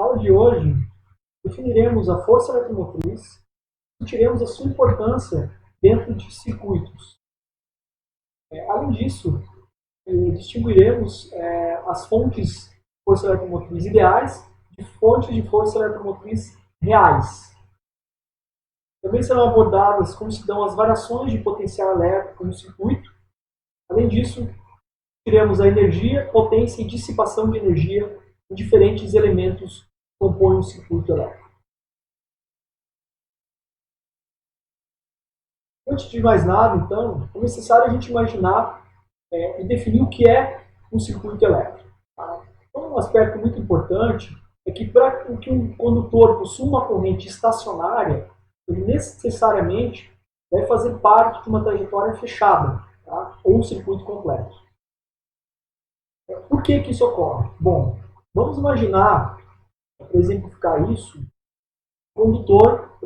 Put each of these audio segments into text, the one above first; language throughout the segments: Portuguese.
Na aula de hoje, definiremos a força eletromotriz e discutiremos a sua importância dentro de circuitos. Além disso, distinguiremos as fontes de força eletromotriz ideais de fontes de força eletromotriz reais. Também serão abordadas como se dão as variações de potencial elétrico no circuito. Além disso, teremos a energia, potência e dissipação de energia em diferentes elementos que compõem o circuito elétrico. Antes de mais nada, então, é necessário a gente imaginar e definir o que é um circuito elétrico. Tá? Então, um aspecto muito importante é que para que um condutor possua uma corrente estacionária, ele necessariamente deve fazer parte de uma trajetória fechada, tá? Ou um circuito completo. Por que isso ocorre? Bom, vamos imaginar, para exemplificar isso, um condutor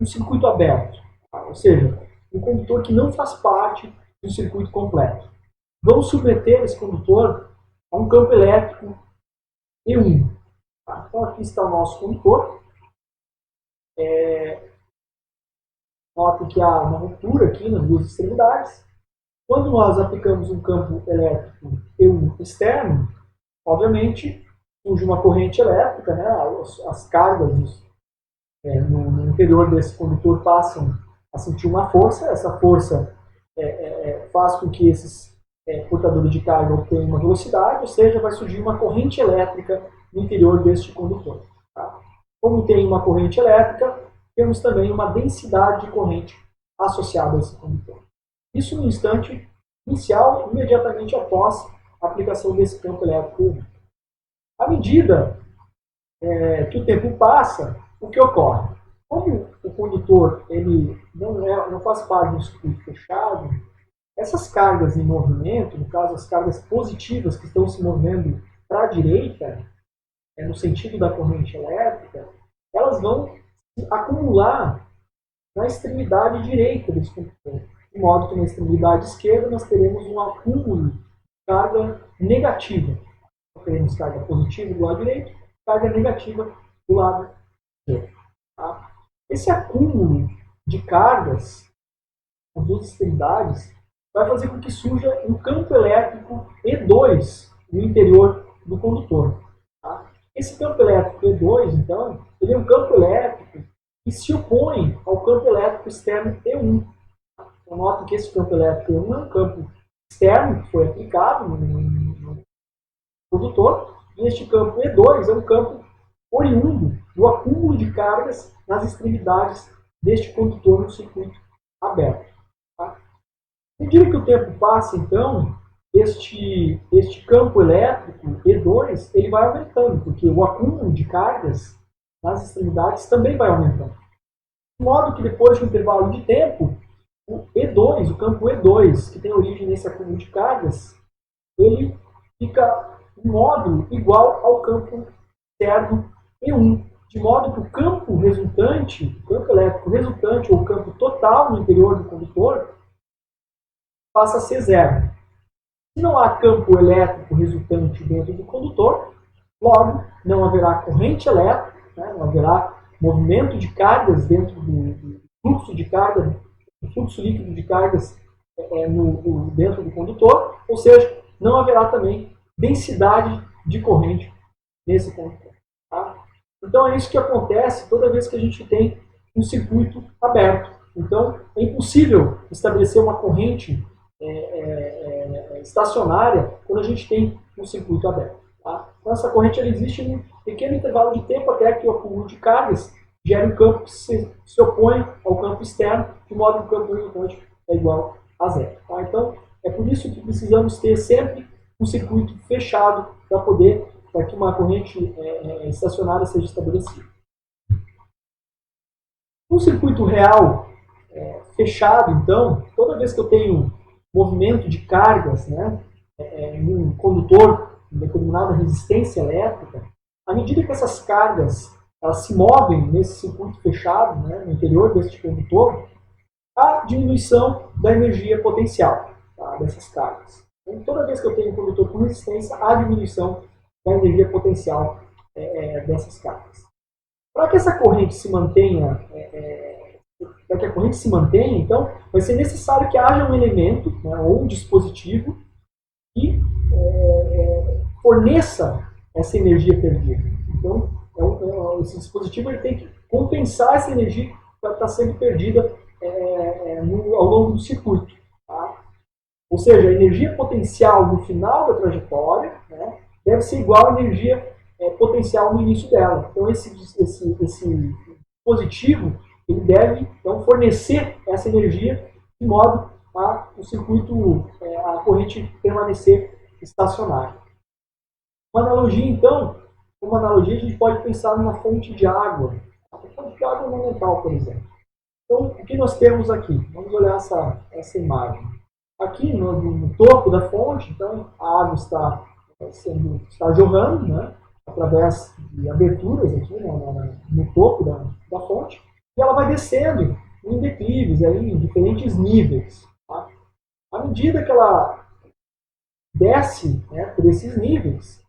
um circuito aberto, tá? Ou seja, um condutor que não faz parte do circuito completo. Vamos submeter esse condutor a um campo elétrico E1. Tá? Então aqui está o nosso condutor. Note que há uma ruptura aqui nas duas extremidades. Quando nós aplicamos um campo elétrico E1 externo, obviamente surge uma corrente elétrica, né? As cargas no interior desse condutor passam a sentir uma força. Essa força faz com que esses portadores de carga obtenham uma velocidade, ou seja, vai surgir uma corrente elétrica no interior deste condutor. Tá? Como tem uma corrente elétrica, temos também uma densidade de corrente associada a esse condutor. Isso no instante inicial, imediatamente após a aplicação desse campo elétrico. À medida que o tempo passa, o que ocorre? Como o condutor ele não faz parte de um circuito fechado, essas cargas em movimento, no caso as cargas positivas que estão se movendo para a direita, no sentido da corrente elétrica, elas vão se acumular na extremidade direita desse condutor, de modo que na extremidade esquerda nós teremos um acúmulo de carga negativa. Nós teremos carga positiva do lado direito, carga negativa do lado esquerdo. Tá? Esse acúmulo de cargas nas duas extremidades vai fazer com que surja um campo elétrico E2 no interior do condutor. Tá? Esse campo elétrico E2, então, ele é um campo elétrico que se opõe ao campo elétrico externo E1. Então, notem que esse campo elétrico E1 é um campo externo que foi aplicado no condutor, e este campo E2 é um campo oriundo do acúmulo de cargas nas extremidades deste condutor no circuito aberto. Tá? À medida que o tempo passa, então, este campo elétrico E2 ele vai aumentando, porque o acúmulo de cargas nas extremidades também vai aumentando. De modo que depois de um intervalo de tempo, o E2, o campo E2, que tem origem nesse acúmulo de cargas, ele fica em módulo igual ao campo externo E1, de modo que o campo resultante, o campo elétrico resultante, ou o campo total no interior do condutor, passa a ser zero. Se não há campo elétrico resultante dentro do condutor, logo não haverá corrente elétrica, né, não haverá movimento de cargas dentro do fluxo de carga, do fluxo líquido de cargas dentro do condutor, ou seja, não haverá também densidade de corrente nesse condutor. Tá? Então é isso que acontece toda vez que a gente tem um circuito aberto. Então é impossível estabelecer uma corrente estacionária quando a gente tem um circuito aberto. Tá? Então essa corrente ela existe em um pequeno intervalo de tempo até que o acúmulo de cargas gere um campo que se opõe ao campo externo, de modo que o campo resultante é igual a zero. Tá? Então é por isso que precisamos ter sempre um circuito fechado para que uma corrente estacionária seja estabelecida. Um circuito real fechado, então, toda vez que eu tenho movimento de cargas, né, em um condutor, em determinada resistência elétrica, à medida que essas cargas elas se movem nesse circuito fechado, né, no interior deste condutor, há diminuição da energia potencial, tá, dessas cargas. Então, toda vez que eu tenho um condutor com resistência, há diminuição da energia potencial dessas cargas. Para que essa corrente se mantenha, para que a corrente se mantenha, então, vai ser necessário que haja um elemento, né, ou um dispositivo que forneça essa energia perdida. Então, esse dispositivo ele tem que compensar essa energia que está sendo perdida ao longo do circuito. Tá? Ou seja, a energia potencial no final da trajetória, né, deve ser igual à energia potencial no início dela. Então, esse dispositivo ele deve então, fornecer essa energia de modo a o circuito, a corrente permanecer estacionária. Uma analogia, então, a gente pode pensar numa fonte de água. Uma fonte de água ornamental, por exemplo. Então, o que nós temos aqui? Vamos olhar essa imagem. Aqui, no topo da fonte, então, a água está jorrando, né, através de aberturas aqui no topo da fonte, e ela vai descendo em declives, aí, em diferentes níveis. Tá? À medida que ela desce, né, por esses níveis,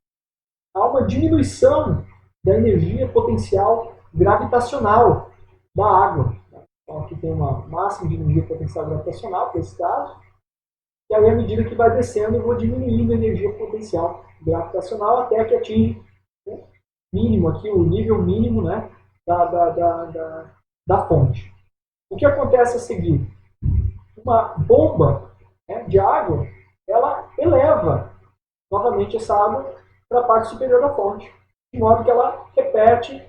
há uma diminuição da energia potencial gravitacional da água. Então, aqui tem uma máxima de energia potencial gravitacional, para esse caso, e aí, à medida que vai descendo, eu vou diminuindo a energia potencial gravitacional até que atinge o mínimo aqui, o nível mínimo, né, da fonte. O que acontece a seguir? Uma bomba, né, de água, ela eleva novamente essa água para a parte superior da fonte, de modo que ela repete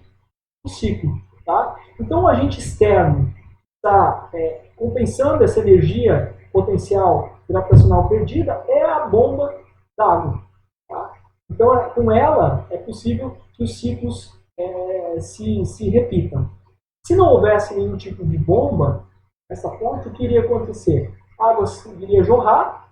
o ciclo. Tá? Então, o agente externo está compensando essa energia potencial gravitacional perdida é a bomba d'água. Tá? Então, com ela, é possível que os ciclos se repitam. Se não houvesse nenhum tipo de bomba nessa fonte, o que iria acontecer? A água iria jorrar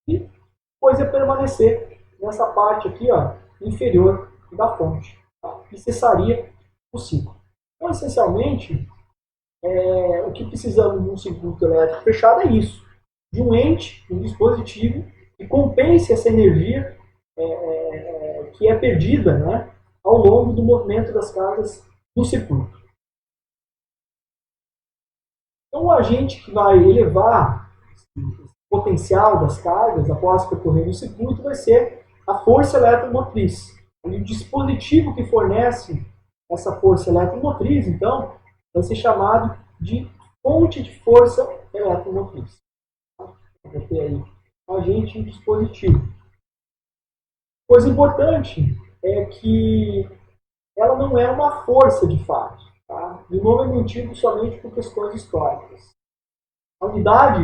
e depois ia permanecer nessa parte aqui, ó, inferior da fonte. Tá? E cessaria o ciclo. Então, essencialmente, o que precisamos de um circuito elétrico fechado é isso. De um ente, um dispositivo, que compense essa energia que é perdida, né, ao longo do movimento das cargas do circuito. Então, o agente que vai elevar o potencial das cargas após percorrer no circuito vai ser a força eletromotriz. O dispositivo que fornece essa força eletromotriz, então, vai ser chamado de fonte de força eletromotriz. Vai ter aí o agente e o dispositivo. Coisa importante é que ela não é uma força de fato. Tá? De novo, é mantido somente por questões históricas. A unidade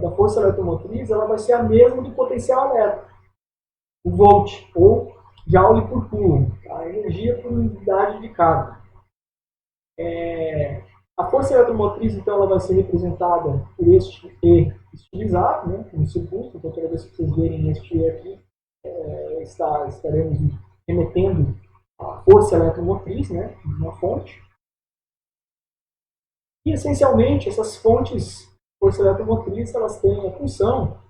da força eletromotriz ela vai ser a mesma do potencial elétrico, o volt, ou joule por coulomb, tá? A energia por unidade de carga. A força eletromotriz, então, ela vai ser representada por este E estilizado, né, no circuito. Então, toda vez que vocês verem este E aqui, estaremos remetendo a força eletromotriz, né, de uma fonte. E, essencialmente, essas fontes de força eletromotriz, elas têm a função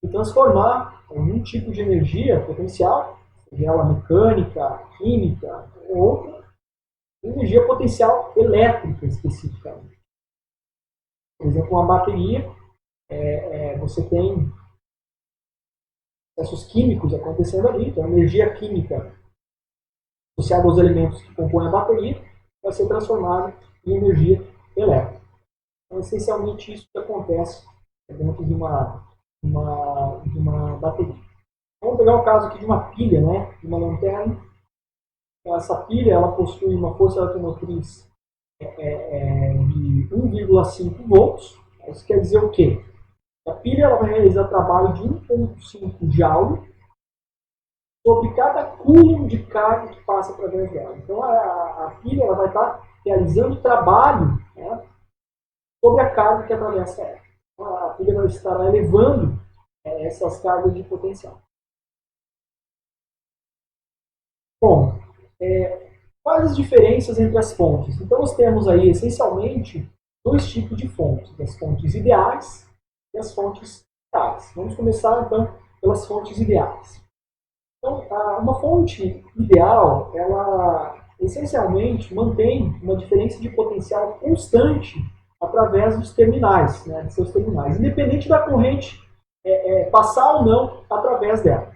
de transformar algum tipo de energia potencial, seja ela mecânica, química ou outra, em energia potencial elétrica especificamente. Por exemplo, uma bateria, você tem processos químicos acontecendo ali, então a energia química associada aos elementos que compõem a bateria vai ser transformada em energia elétrica. Então, essencialmente, isso que acontece dentro de uma bateria. Vamos pegar o caso aqui de uma pilha, né, de uma lanterna. Então, essa pilha ela possui uma força eletromotriz de 1,5 volts. Isso quer dizer o quê? A pilha ela vai realizar trabalho de 1,5 joule sobre cada coulomb de carga que passa através dela. Então, a pilha ela vai estar realizando trabalho, né, sobre a carga que atravessa ela. Então, a pilha vai estar elevando essas cargas de potencial. Bom, quais as diferenças entre as fontes? Então, nós temos aí, essencialmente, dois tipos de fontes. As fontes ideais e as fontes reais. Vamos começar, então, pelas fontes ideais. Então, Uma fonte ideal, ela essencialmente mantém uma diferença de potencial constante através dos terminais, né, de seus terminais, independente da corrente passar ou não através dela.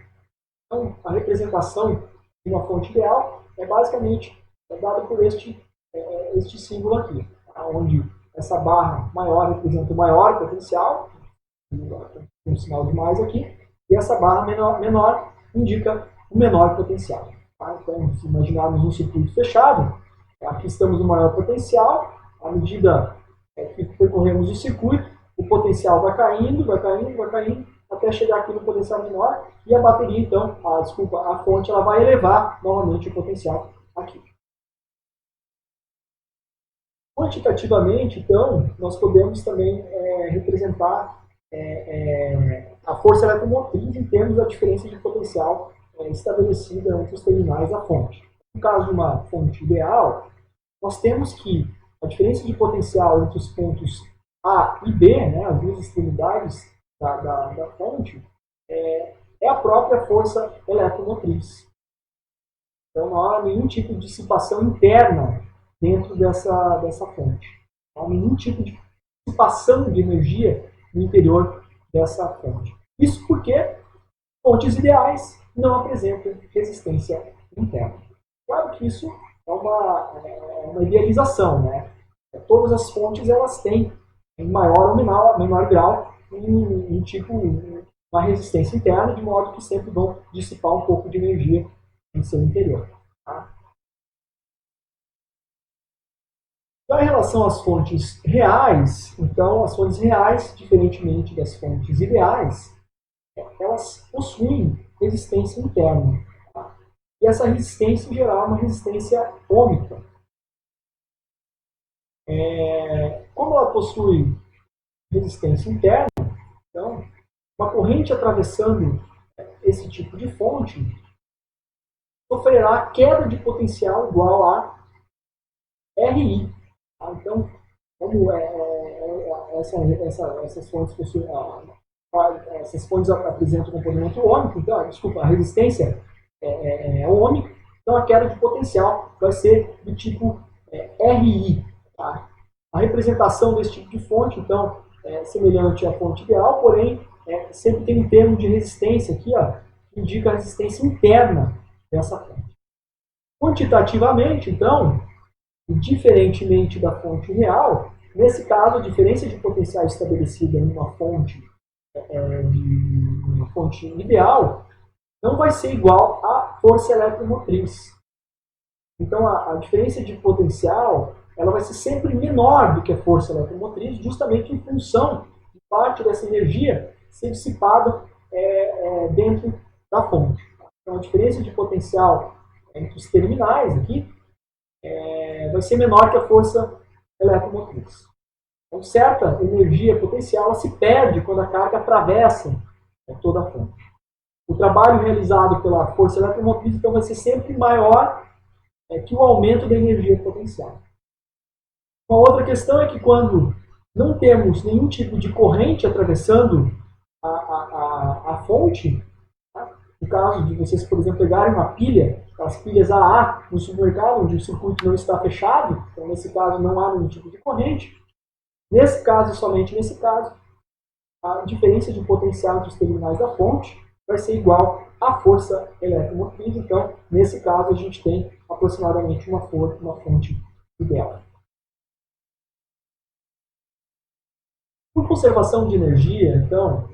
Então, a representação de uma fonte ideal é basicamente dada por este símbolo aqui, onde essa barra maior representa o maior potencial, um sinal de mais aqui, e essa barra menor indica o menor potencial. Tá? Então, se imaginarmos um circuito fechado, aqui estamos no maior potencial, à medida que percorremos o circuito, o potencial vai caindo, vai caindo, vai caindo, até chegar aqui no potencial menor, e a bateria, então, a fonte, ela vai elevar novamente o potencial aqui. Quantitativamente, então, nós podemos também representar a força eletromotriz em termos da diferença de potencial estabelecida entre os terminais da fonte. No caso de uma fonte ideal, nós temos que a diferença de potencial entre os pontos A e B, né, as duas extremidades da fonte, é a própria força eletromotriz. Então não há nenhum tipo de dissipação interna dentro dessa fonte. Não há nenhum tipo de dissipação de energia no interior dessa fonte. Isso porque fontes ideais não apresentam resistência interna. Claro que isso é uma idealização, né? Todas as fontes elas têm, em maior ou menor grau, uma resistência interna, de modo que sempre vão dissipar um pouco de energia em seu interior. Tá? Já em relação às fontes reais, então, as fontes reais, diferentemente das fontes ideais, elas possuem resistência interna. Tá? E essa resistência, em geral, é uma resistência ômica. Como ela possui resistência interna, então, uma corrente atravessando esse tipo de fonte sofrerá queda de potencial igual a RI. Tá? Então, como essas fontes possuem, essas fontes apresentam um componente ômico, então, a resistência é ômica, então a queda de potencial vai ser do tipo RI. Tá? A representação desse tipo de fonte, então, é semelhante à fonte ideal, porém, sempre tem um termo de resistência aqui, ó, que indica a resistência interna dessa fonte. Quantitativamente, então, diferentemente da fonte real, nesse caso, a diferença de potencial estabelecida em uma fonte ideal não vai ser igual à força eletromotriz. Então, a diferença de potencial ela vai ser sempre menor do que a força eletromotriz, justamente em função de parte dessa energia ser dissipada dentro da fonte. Então, a diferença de potencial entre os terminais aqui vai ser menor que a força eletromotriz. Então, certa energia potencial ela se perde quando a carga atravessa toda a fonte. O trabalho realizado pela força eletromotriz então, vai ser sempre maior que o aumento da energia potencial. Uma outra questão é que quando não temos nenhum tipo de corrente atravessando a fonte, tá? No caso de vocês, por exemplo, pegarem uma pilha, as pilhas AA no supermercado, onde o circuito não está fechado, então nesse caso não há nenhum tipo de corrente. Nesse caso, somente nesse caso, a diferença de potencial entre os terminais da fonte vai ser igual à força eletromotriz. Então, nesse caso, a gente tem aproximadamente uma fonte ideal. Por conservação de energia, então,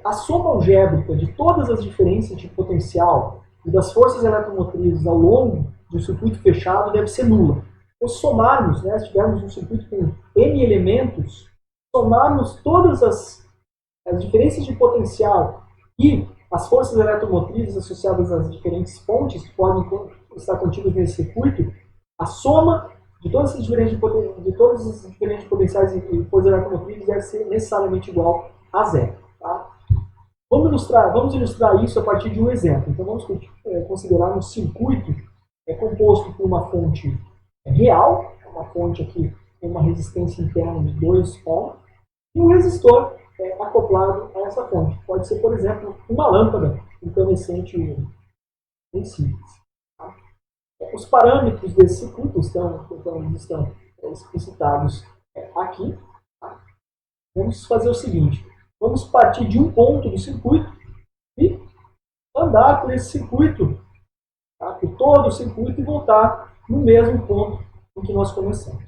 a soma algébrica de todas as diferenças de potencial e das forças eletromotrizes ao longo de um circuito fechado deve ser nula. Então, somarmos, né, se tivermos um circuito com N elementos, somarmos todas as diferenças de potencial e as forças eletromotrizes associadas às diferentes fontes que podem estar contidas nesse circuito, a soma de todas as diferentes potenciais e forças eletromotrizes deve ser necessariamente igual a zero. Tá? Vamos ilustrar isso a partir de um exemplo. Então vamos considerar um circuito composto por uma fonte real, uma fonte aqui com uma resistência interna de 2 ohms, e um resistor acoplado a essa fonte. Pode ser, por exemplo, uma lâmpada incandescente bem simples. Tá? Os parâmetros desse circuito estão explicitados aqui. Tá? Vamos fazer o seguinte, vamos partir de um ponto do circuito e andar por esse circuito, tá? Por todo o circuito e voltar no mesmo ponto em que nós começamos.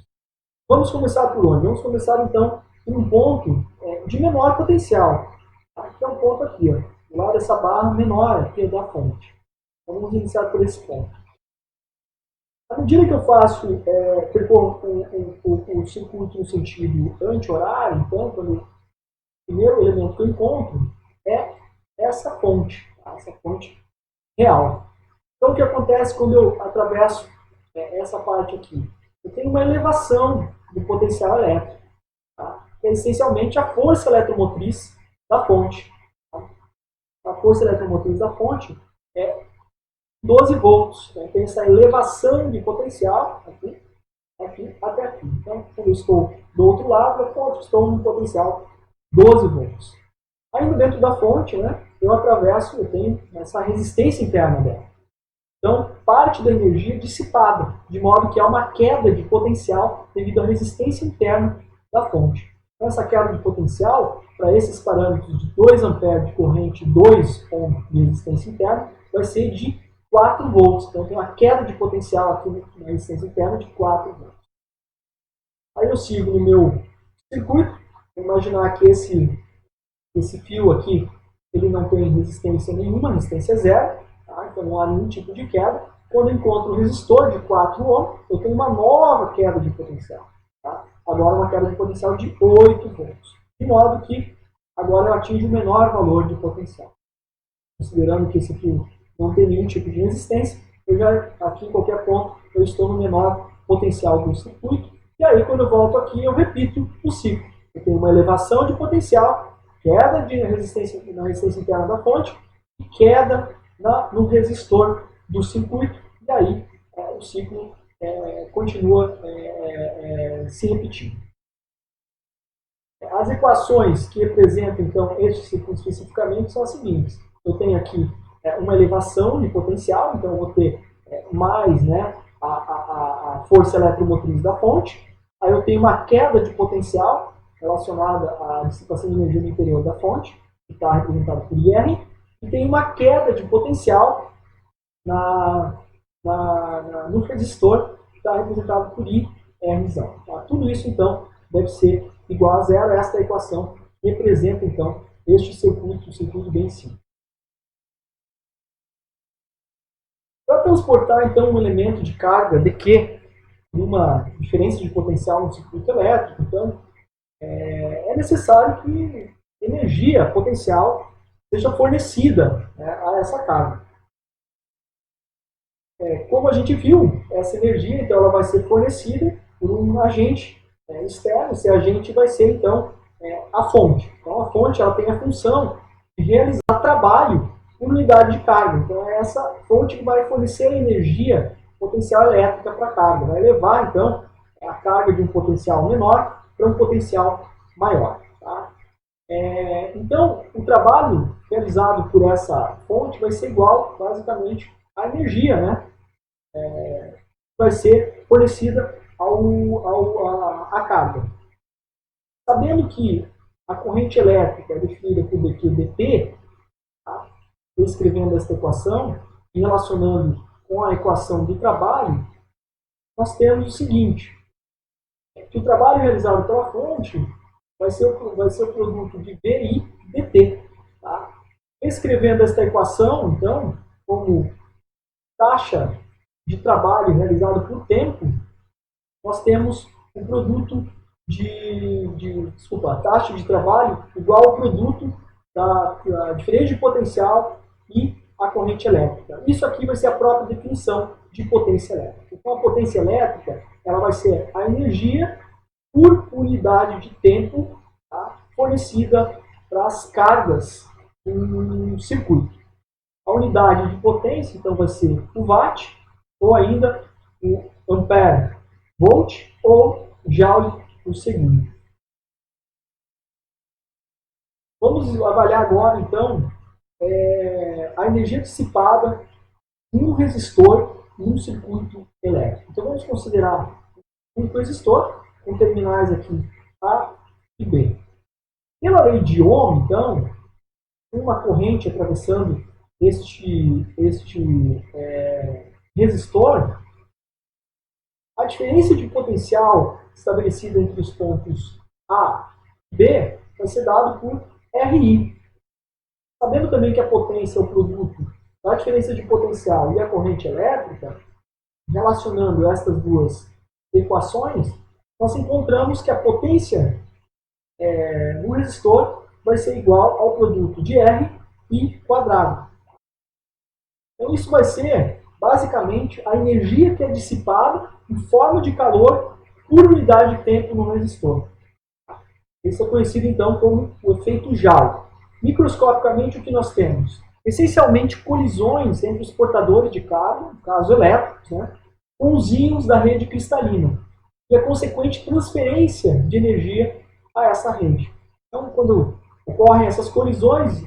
Vamos começar por onde? Vamos começar então em um ponto de menor potencial, tá? Que é um ponto aqui, ó, do lado dessa barra menor aqui da fonte. Então, vamos iniciar por esse ponto. À medida que eu faço, percorro o circuito no sentido anti-horário, então, quando o primeiro elemento que eu encontro é essa ponte, tá? Essa ponte real. Então, o que acontece quando eu atravesso essa parte aqui? Eu tenho uma elevação do potencial elétrico, tá? Que é essencialmente a força eletromotriz da fonte. Tá? A força eletromotriz da fonte é 12 volts. Né? Tem essa elevação de potencial aqui até aqui. Então, quando eu estou do outro lado da fonte, estou no potencial 12 volts. Ainda dentro da fonte, né, eu tenho essa resistência interna dela. Então, parte da energia é dissipada, de modo que há uma queda de potencial devido à resistência interna da fonte. Então, essa queda de potencial, para esses parâmetros de 2 A de corrente e 2 Ω de resistência interna, vai ser de 4 volts. Então, tem uma queda de potencial aqui na resistência interna de 4 volts. Aí eu sigo no meu circuito. Vou imaginar que esse fio aqui, ele não tem resistência nenhuma, resistência zero. Tá? Então, não há nenhum tipo de queda. Quando eu encontro o resistor de 4 Ω, eu tenho uma nova queda de potencial. Tá? Agora, uma queda de potencial de 8 volts. De modo que agora eu atingo o menor valor de potencial. Considerando que esse fio não tem nenhum tipo de resistência, eu já, aqui em qualquer ponto, eu estou no menor potencial do circuito. E aí, quando eu volto aqui, eu repito o ciclo. Eu tenho uma elevação de potencial, queda de resistência na resistência interna da fonte e queda no resistor do circuito. E aí, o ciclo continua se repetindo. As equações que representam, então, este ciclo especificamente são as seguintes. Eu tenho aqui uma elevação de potencial, então eu vou ter mais, né, a força eletromotriz da fonte. Aí eu tenho uma queda de potencial relacionada à dissipação de energia no interior da fonte, que está representada por IR, e tem uma queda de potencial no resistor, que está representado por IR. Tá? Tudo isso, então, deve ser igual a zero. Esta equação representa, então, este circuito, um circuito bem simples. Para transportar, então, um elemento de carga de Q, uma diferença de potencial no circuito elétrico, então, é necessário que energia potencial seja fornecida, né, a essa carga. Como a gente viu, essa energia, então, ela vai ser fornecida por um agente externo. Esse agente vai ser, então, a fonte. Então, a fonte ela tem a função de realizar trabalho por unidade de carga. Então, é essa fonte que vai fornecer a energia potencial elétrica para a carga. Vai levar, então, a carga de um potencial menor para um potencial maior. Tá? Então, o trabalho realizado por essa fonte vai ser igual, basicamente, à energia, né? Vai ser fornecida à carga. Sabendo que a corrente elétrica é definida por dq dt, tá? Escrevendo esta equação e relacionando com a equação do trabalho, nós temos o seguinte, que o trabalho realizado pela fonte vai ser o produto de VI dt. Tá? Escrevendo esta equação, então, como taxa de trabalho realizado por tempo, nós temos o produto a taxa de trabalho igual ao produto da diferença de potencial e a corrente elétrica. Isso aqui vai ser a própria definição de potência elétrica. Então, a potência elétrica ela vai ser a energia por unidade de tempo, tá, fornecida para as cargas do circuito. A unidade de potência, então, vai ser o watt, ou ainda o ampere volt, ou joule por segundo. Vamos avaliar agora, então, a energia dissipada um resistor e um circuito elétrico. Então vamos considerar um resistor com terminais aqui A e B. Pela lei de Ohm, então, uma corrente atravessando este resistor, a diferença de potencial estabelecida entre os pontos A e B vai ser dado por RI. Sabendo também que a potência é o produto da diferença de potencial e a corrente elétrica, relacionando estas duas equações, nós encontramos que a potência no resistor vai ser igual ao produto de R I quadrado. Então isso vai ser basicamente a energia que é dissipada em forma de calor por unidade de tempo no resistor. Isso é conhecido então como o efeito Joule. Microscopicamente o que nós temos? Essencialmente colisões entre os portadores de carga, no caso elétricos, com os íons da rede cristalina e a consequente transferência de energia a essa rede. Então, quando ocorrem essas colisões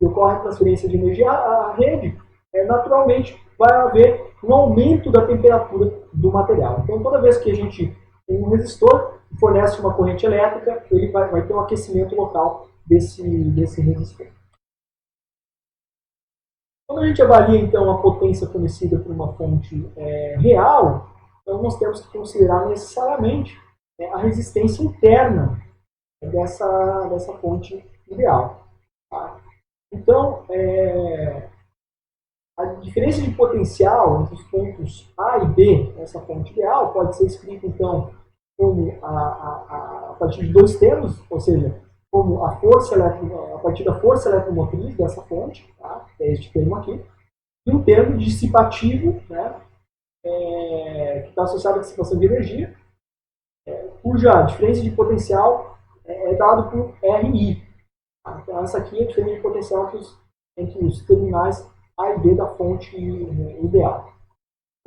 e ocorre a transferência de energia à rede, naturalmente vai haver um aumento da temperatura do material. Então, toda vez que a gente tem um resistor que fornece uma corrente elétrica, ele vai ter um aquecimento local desse resistor. Quando a gente avalia, então, a potência fornecida por uma fonte real, então nós temos que considerar necessariamente a resistência interna dessa fonte ideal. Tá? Então, a diferença de potencial entre os pontos A e B nessa fonte ideal pode ser escrita, então, como a partir de dois termos, ou seja, como a partir da força eletromotriz dessa fonte, tá? É este termo aqui, e um termo dissipativo, que está associado à dissipação de energia, cuja diferença de potencial é dado por RI. Tá? Então, essa aqui é a diferença de potencial entre os terminais A e B da fonte ideal.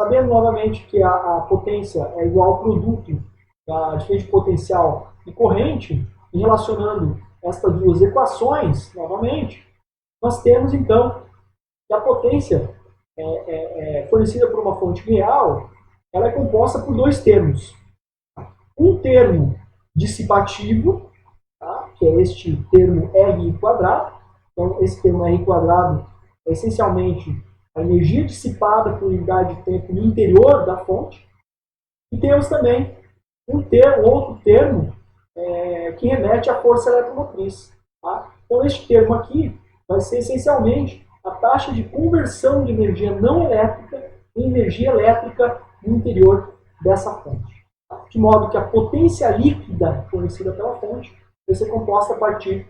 Sabendo novamente que a potência é igual ao produto da diferença de potencial e corrente, e relacionando estas duas equações, novamente, nós temos então que a potência fornecida por uma fonte real, ela é composta por dois termos. Um termo dissipativo, tá? Que é este termo RI quadrado. Então, esse termo RI quadrado é essencialmente a energia dissipada por unidade de tempo no interior da fonte. E temos também outro termo que remete à força eletromotriz. Tá? Então, este termo aqui vai ser essencialmente a taxa de conversão de energia não elétrica em energia elétrica no interior dessa fonte. Tá? De modo que a potência líquida fornecida pela fonte vai ser composta a partir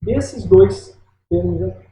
desses dois termos aqui.